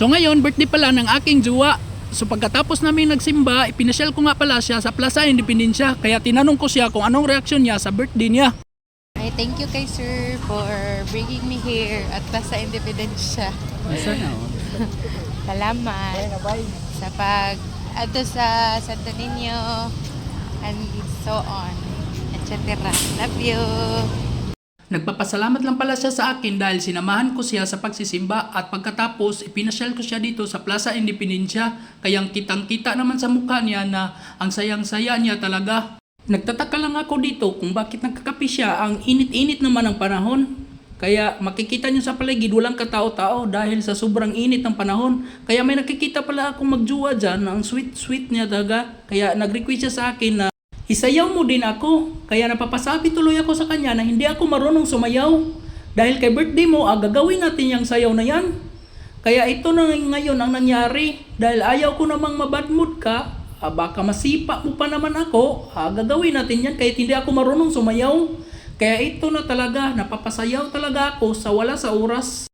So ngayon, birthday pala ng aking jowa. So pagkatapos namin nagsimba, ipinasyal ko nga pala siya sa Plaza Independencia. Kaya tinanong ko siya kung anong reaksyon niya sa birthday niya. I thank you kay sir for bringing me here at Plaza Independencia. Salamat sa ato sa Santo Niño and so on, etc. Love you. Nagpapasalamat lang pala siya sa akin dahil sinamahan ko siya sa pagsisimba at pagkatapos ipinasyal ko siya dito sa Plaza Independencia. Kayang kitang-kita naman sa mukha niya na ang sayang-saya niya talaga. Nagtataka lang ako dito kung bakit nagkakape siya. Ang init-init naman ng panahon. Kaya makikita niyo sa paligid walang katao-tao dahil sa sobrang init ng panahon. Kaya may nakikita pala akong magjuwa dyan. Ang sweet-sweet niya talaga. Kaya nag-request siya sa akin na isayaw mo din ako. Kaya napapasabi tuloy ako sa kanya na hindi ako marunong sumayaw. Dahil kay birthday mo, gagawin natin yung sayaw na yan. Kaya ito na ngayon ang nangyari. Dahil ayaw ko namang mabad mood ka, baka masipa mo pa naman ako, gagawin natin yan kahit hindi ako marunong sumayaw. Kaya ito na talaga, napapasayaw talaga ako sa wala sa oras.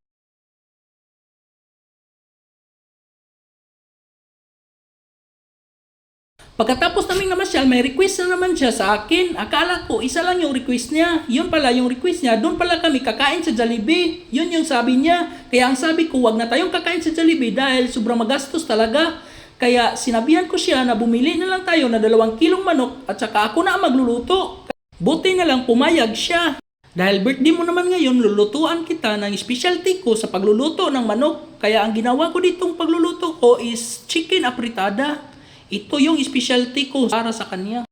Pagkatapos naming namasyal, may request na naman siya sa akin. Akala ko, isa lang yung request niya. Yun pala yung request niya. Doon pala kami kakain sa Jollibee. Yun yung sabi niya. Kaya ang sabi ko, wag na tayong kakain sa Jollibee dahil sobrang magastos talaga. Kaya sinabihan ko siya na bumili na lang tayo na 2 kilong manok at saka ako na ang magluluto. Buti na lang pumayag siya. Dahil birthday mo naman ngayon, lulutuan kita ng specialty ko sa pagluluto ng manok. Kaya ang ginawa ko ditong pagluluto ko is chicken apritada. Ito yung specialty ko para sa kanya.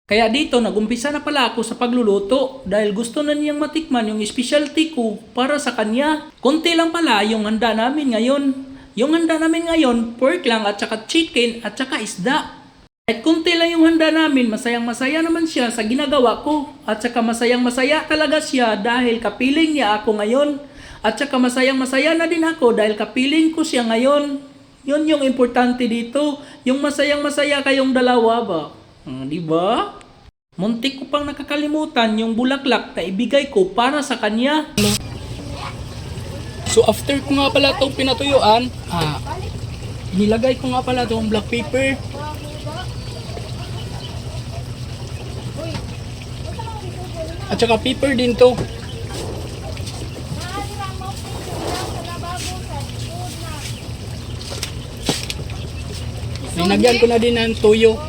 Kaya dito, nagumpisa na pala ako sa pagluluto dahil gusto na niyang matikman yung specialty ko para sa kanya. Konti lang pala yung handa namin ngayon. Yung handa namin ngayon, pork lang at saka chicken at saka isda. At konti lang yung handa namin, masayang-masaya naman siya sa ginagawa ko. At saka masayang-masaya talaga siya dahil kapiling niya ako ngayon. At saka masayang-masaya na din ako dahil kapiling ko siya ngayon. Yun yung importante dito. Yung masayang-masaya kayong dalawa ba? Di ba? Muntik ko pang nakakalimutan yung bulaklak na ibigay ko para sa kanya. So after ko nga pala itong pinatuyuan, nilagay ko nga pala itong black pepper. At saka pepper din to. Linagyan ko na din ng tuyo.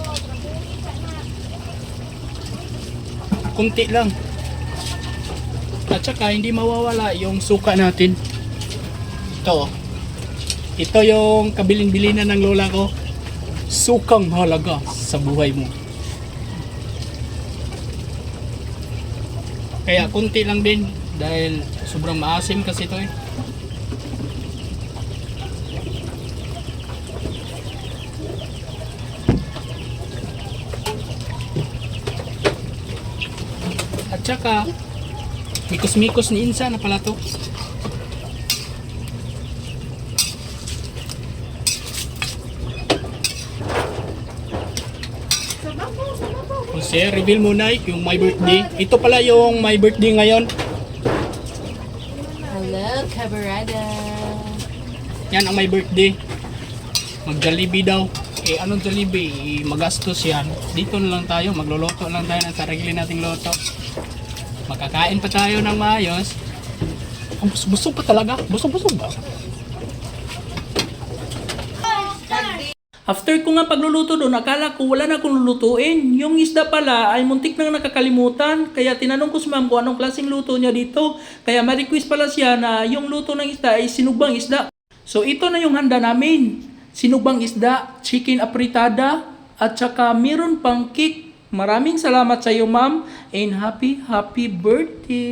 Kunti lang. At saka hindi mawawala yung suka natin. Ito. Ito yung kabilin-bilinan ng lola ko. Sukang halaga sa buhay mo. Kaya kunti lang din dahil sobrang maasim kasi ito eh. At saka, mikos-mikos ni Insa na pala to. Kasi reveal mo na yung my birthday. Ito pala yung my birthday ngayon. Hello, kabarada. Yan ang my birthday. Mag-Jollibee daw. Anong Jollibee? Magastos yan. Dito na lang tayo. Magluluto lang tayo ng sarili nating luto. Makakain pa tayo ng maayos. Busog pa talaga. Busog ba? After ko nga pagluluto doon, akala ko wala na akong lulutuin. Yung isda pala ay muntik nang nakakalimutan. Kaya tinanong ko si ma'am kung anong klaseng luto niya dito. Kaya ma-request pala siya na yung luto ng isda ay sinugbang isda. So ito na yung handa namin. Sinugbang isda, chicken apritada, at saka meron pang cake. Maraming salamat sa iyo ma'am and happy birthday!